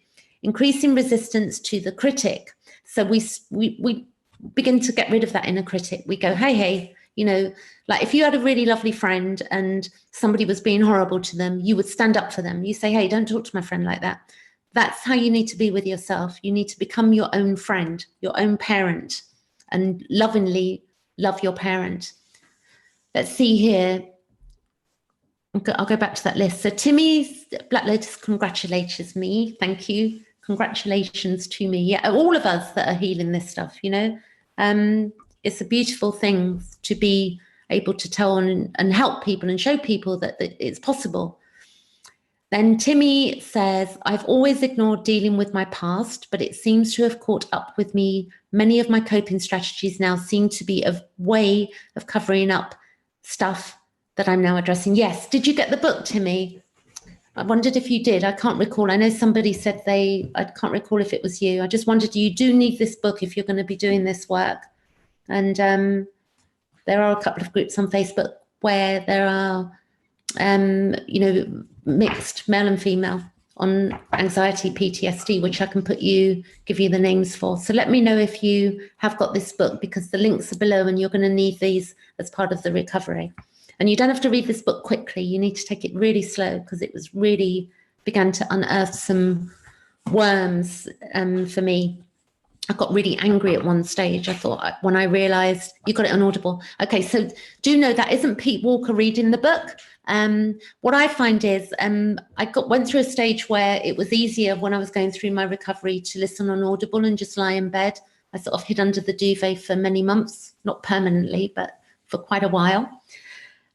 increasing resistance to the critic. So we begin to get rid of that inner critic. We go, hey, you know, like if you had a really lovely friend and somebody was being horrible to them, you would stand up for them. You say, hey, don't talk to my friend like that. That's how you need to be with yourself. You need to become your own friend, your own parent, and lovingly love your parent. Let's see here. I'll go back to that list. So Timmy Black Lotus congratulates me. Thank you. Congratulations to me. Yeah, all of us that are healing this stuff, you know. It's a beautiful thing to be able to tell and help people and show people that it's possible. Then Timmy says, I've always ignored dealing with my past, but it seems to have caught up with me. Many of my coping strategies now seem to be a way of covering up stuff that I'm now addressing. Yes. Did you get the book, Timmy? I wondered if you did. I can't recall. I know somebody said I can't recall if it was you. I just wondered, you do need this book if you're going to be doing this work. And there are a couple of groups on Facebook where there are, you know, mixed male and female on anxiety, PTSD, which I can give you the names for. So let me know if you have got this book, because the links are below and you're going to need these as part of the recovery. And you don't have to read this book quickly. You need to take it really slow, because it was really began to unearth some worms for me. I got really angry at one stage. I thought, when I realized, you got it on Audible. Okay, so do know that isn't Pete Walker reading the book. What I find is went through a stage where it was easier when I was going through my recovery to listen on Audible and just lie in bed. I sort of hid under the duvet for many months, not permanently, but for quite a while.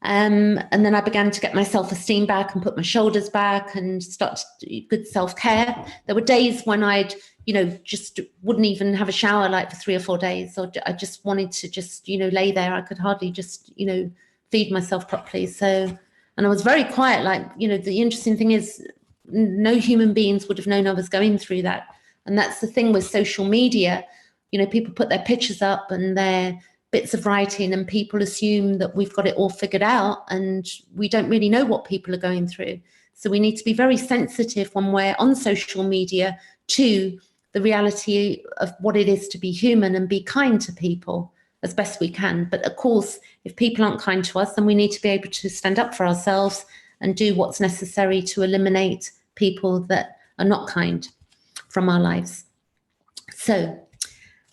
And then I began to get my self-esteem back and put my shoulders back and start to do good self-care. There were days when I'd, you know, just wouldn't even have a shower like for 3 or 4 days. Or I just wanted to just, you know, lay there. I could hardly just, you know, feed myself properly. So, and I was very quiet. Like, you know, the interesting thing is no human beings would have known I was going through that. And that's the thing with social media. You know, people put their pictures up and their bits of writing, and people assume that we've got it all figured out, and we don't really know what people are going through. So we need to be very sensitive when we're on social media to the reality of what it is to be human and be kind to people as best we can. But of course, if people aren't kind to us, then we need to be able to stand up for ourselves and do what's necessary to eliminate people that are not kind from our lives. So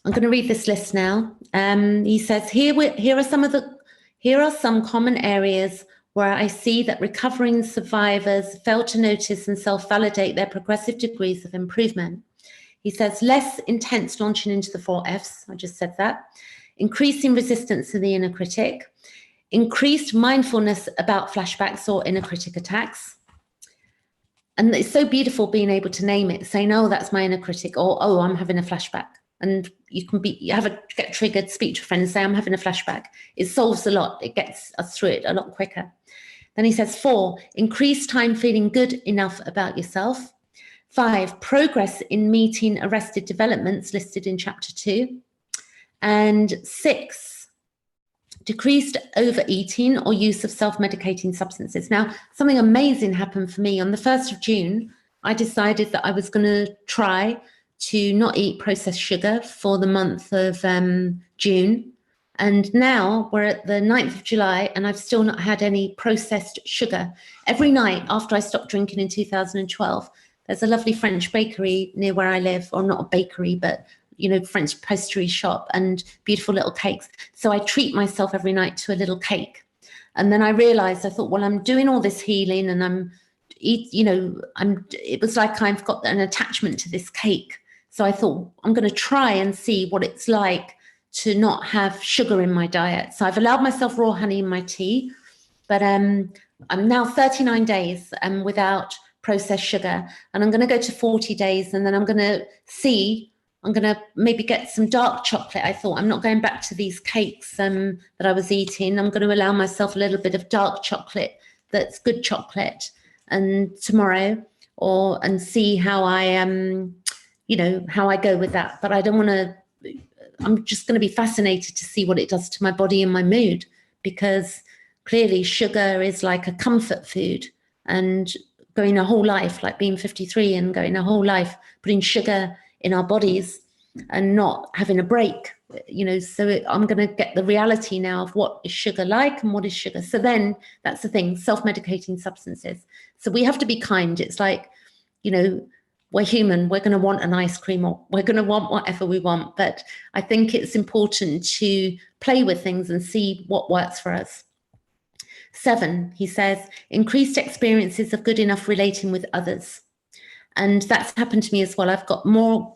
I'm going to read this list now. He says, here are some common areas where I see that recovering survivors fail to notice and self-validate their progressive degrees of improvement. He says, less intense launching into the 4 Fs. I just said that. Increasing resistance to the inner critic. Increased mindfulness about flashbacks or inner critic attacks. And it's so beautiful being able to name it, saying, oh, that's my inner critic, or, oh, I'm having a flashback. And you can get triggered, speak to a friend and say, I'm having a flashback. It solves a lot. It gets us through it a lot quicker. Then he says, 4, increase time feeling good enough about yourself. 5, progress in meeting arrested developments listed in chapter 2. And 6, decreased overeating or use of self-medicating substances. Now, something amazing happened for me. On the 1st of June, I decided that I was going to try to not eat processed sugar for the month of June. And now we're at the 9th of July and I've still not had any processed sugar. Every night after I stopped drinking in 2012, there's a lovely French bakery near where I live, or not a bakery, but, you know, French pastry shop and beautiful little cakes. So I treat myself every night to a little cake. And then I realized, I thought, well, I'm doing all this healing and it was like I've got an attachment to this cake. So I thought I'm going to try and see what it's like to not have sugar in my diet. So I've allowed myself raw honey in my tea, but I'm now 39 days without processed sugar, and I'm going to go to 40 days, and then I'm going to maybe get some dark chocolate. I thought I'm not going back to these cakes that I was eating. I'm going to allow myself a little bit of dark chocolate that's good chocolate, and tomorrow, and see how I how I go with that. But I don't want to. I'm just going to be fascinated to see what it does to my body and my mood, because clearly sugar is like a comfort food, and going a whole life, like being 53 and going a whole life, putting sugar in our bodies and not having a break, so I'm going to get the reality now of what is sugar like and what is sugar. So then that's the thing, self-medicating substances. So we have to be kind. It's like, we're human, we're going to want an ice cream, or we're going to want whatever we want. But I think it's important to play with things and see what works for us. 7, he says, increased experiences of good enough relating with others. And that's happened to me as well. I've got more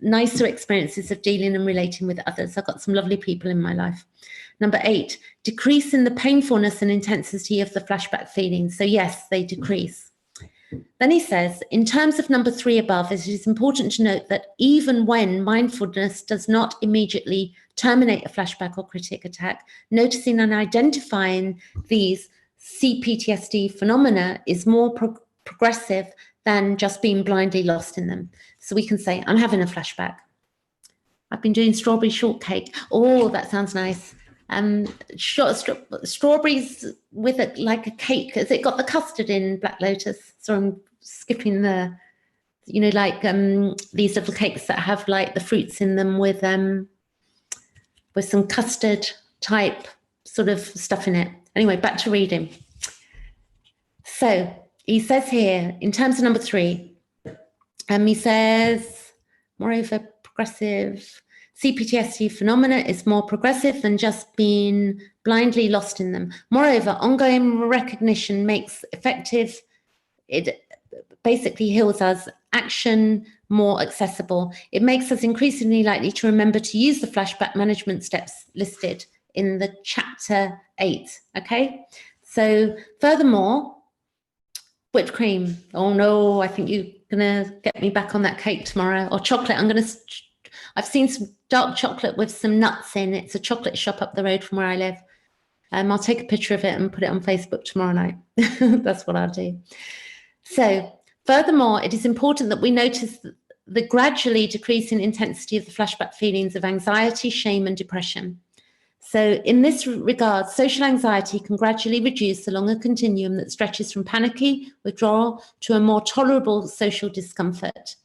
nicer experiences of dealing and relating with others. I've got some lovely people in my life. Number 8, decrease in the painfulness and intensity of the flashback feelings. So yes, they decrease. Then he says, in terms of number 3 above, it is important to note that even when mindfulness does not immediately terminate a flashback or critic attack, noticing and identifying these CPTSD phenomena is more progressive than just being blindly lost in them. So we can say, I'm having a flashback. I've been doing strawberry shortcake. Oh, that sounds nice. Strawberries with like a cake. Has it got the custard in Black Lotus? So I'm skipping the, these little cakes that have like the fruits in them with some custard type sort of stuff in it. Anyway, back to reading. So he says here, in terms of number 3, he says, moreover, progressive CPTSD phenomena is more progressive than just being blindly lost in them. Moreover, ongoing recognition makes effective, it basically heals us, action more accessible. It makes us increasingly likely to remember to use the flashback management steps listed in the chapter 8, okay? So furthermore, whipped cream. Oh no, I think you're gonna get me back on that cake tomorrow. Or chocolate, I've seen some dark chocolate with some nuts in. It's a chocolate shop up the road from where I live. I'll take a picture of it and put it on Facebook tomorrow night. That's what I'll do. So furthermore, it is important that we notice the gradually decreasing intensity of the flashback feelings of anxiety, shame, and depression. So in this regard, social anxiety can gradually reduce along a continuum that stretches from panicky withdrawal to a more tolerable social discomfort,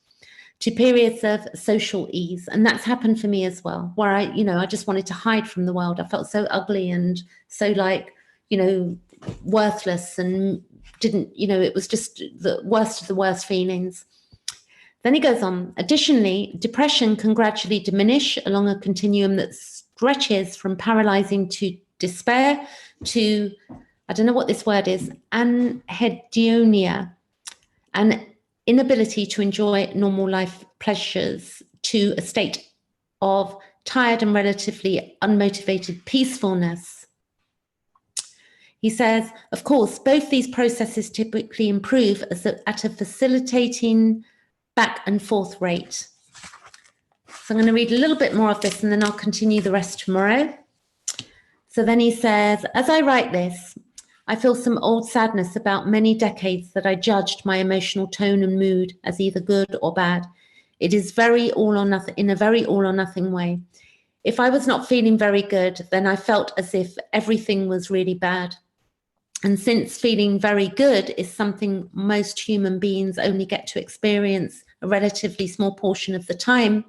to periods of social ease. And that's happened for me as well, where I just wanted to hide from the world. I felt so ugly and so worthless, and it was just the worst of the worst feelings. Then he goes on, additionally, depression can gradually diminish along a continuum that stretches from paralyzing to despair to, I don't know what this word is, anhedonia, an inability to enjoy normal life pleasures, to a state of tired and relatively unmotivated peacefulness. He says, of course, both these processes typically improve at a facilitating back and forth rate. So I'm going to read a little bit more of this and then I'll continue the rest tomorrow. So then he says, as I write this, I feel some old sadness about many decades that I judged my emotional tone and mood as either good or bad. It is very all or nothing, in a very all or nothing way. If I was not feeling very good, then I felt as if everything was really bad. And since feeling very good is something most human beings only get to experience a relatively small portion of the time,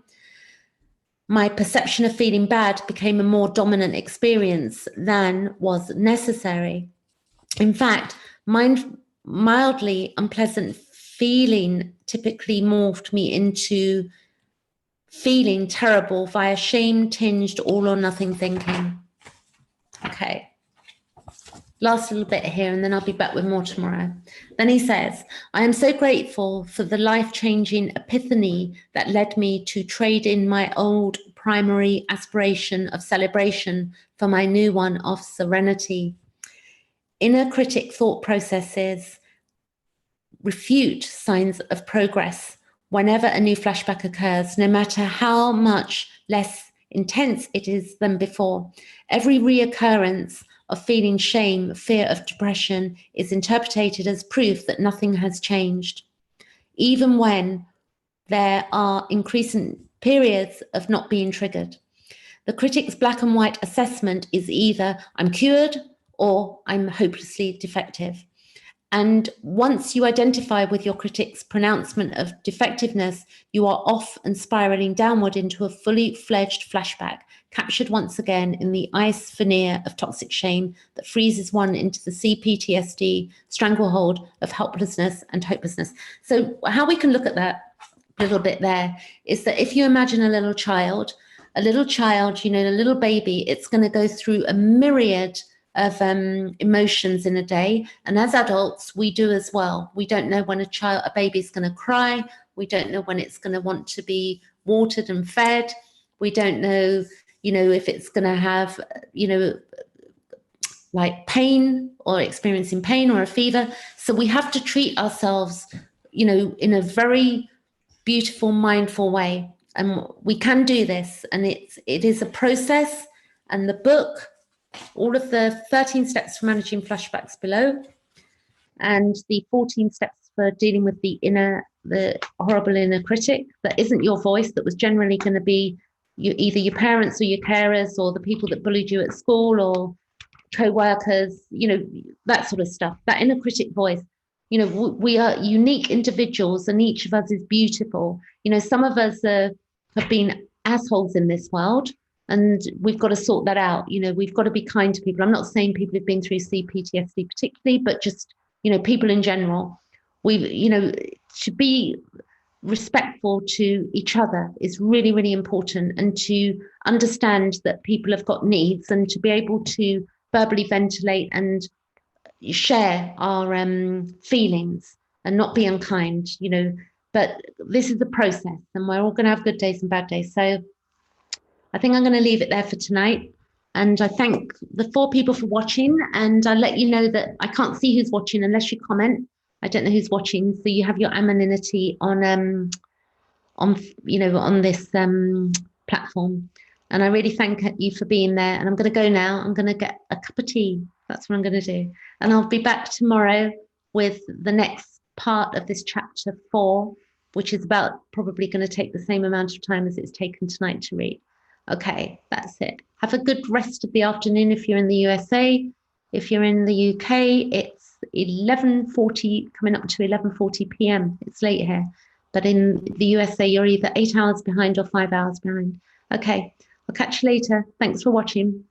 my perception of feeling bad became a more dominant experience than was necessary. In fact, mildly unpleasant feeling typically morphed me into feeling terrible via shame-tinged all or nothing thinking. Okay. Last little bit here, and then I'll be back with more tomorrow. Then he says, I am so grateful for the life-changing epiphany that led me to trade in my old primary aspiration of celebration for my new one of serenity. Inner critic thought processes refute signs of progress whenever a new flashback occurs, no matter how much less intense it is than before. Every reoccurrence of feeling shame, fear of depression is interpreted as proof that nothing has changed, even when there are increasing periods of not being triggered. The critic's black and white assessment is either I'm cured or I'm hopelessly defective. And once you identify with your critic's pronouncement of defectiveness, you are off and spiraling downward into a fully fledged flashback, captured once again in the ice veneer of toxic shame that freezes one into the CPTSD stranglehold of helplessness and hopelessness. So how we can look at that a little bit there is that if you imagine a little child, you know, a little baby, it's going to go through a myriad of emotions in a day. And as adults, we do as well. We don't know when a baby's going to cry. We don't know when it's going to want to be watered and fed. We don't know, you know, if it's going to have, you know, like pain or experiencing pain or a fever. So we have to treat ourselves, you know, in a very beautiful, mindful way. And we can do this. And it is a process. And the book, all of the 13 steps for managing flashbacks below, and the 14 steps for dealing with the horrible inner critic that isn't your voice, that was generally going to be either your parents or your carers or the people that bullied you at school or co-workers, you know, that sort of stuff, that inner critic voice. You know, we are unique individuals and each of us is beautiful. You know, some of us have been assholes in this world, and we've got to sort that out. You know, we've got to be kind to people. I'm not saying people who've been through CPTSD particularly, but just, you know, people in general. You know, to be respectful to each other is really, really important, and to understand that people have got needs and to be able to verbally ventilate and share our feelings and not be unkind, you know. But this is the process, and we're all going to have good days and bad days. So I think I'm going to leave it there for tonight. And I thank the 4 people for watching. And I'll let you know that I can't see who's watching unless you comment. I don't know who's watching. So you have your anonymity on you know, on this platform. And I really thank you for being there. And I'm going to go now. I'm going to get a cup of tea. That's what I'm going to do. And I'll be back tomorrow with the next part of this chapter 4, which is about probably going to take the same amount of time as it's taken tonight to read. Okay, that's it. Have a good rest of the afternoon if you're in the USA. If you're in the UK, it's 11:40, coming up to 11:40 p.m. It's late here. But in the USA, you're either 8 hours behind or 5 hours behind. Okay, I'll catch you later. Thanks for watching.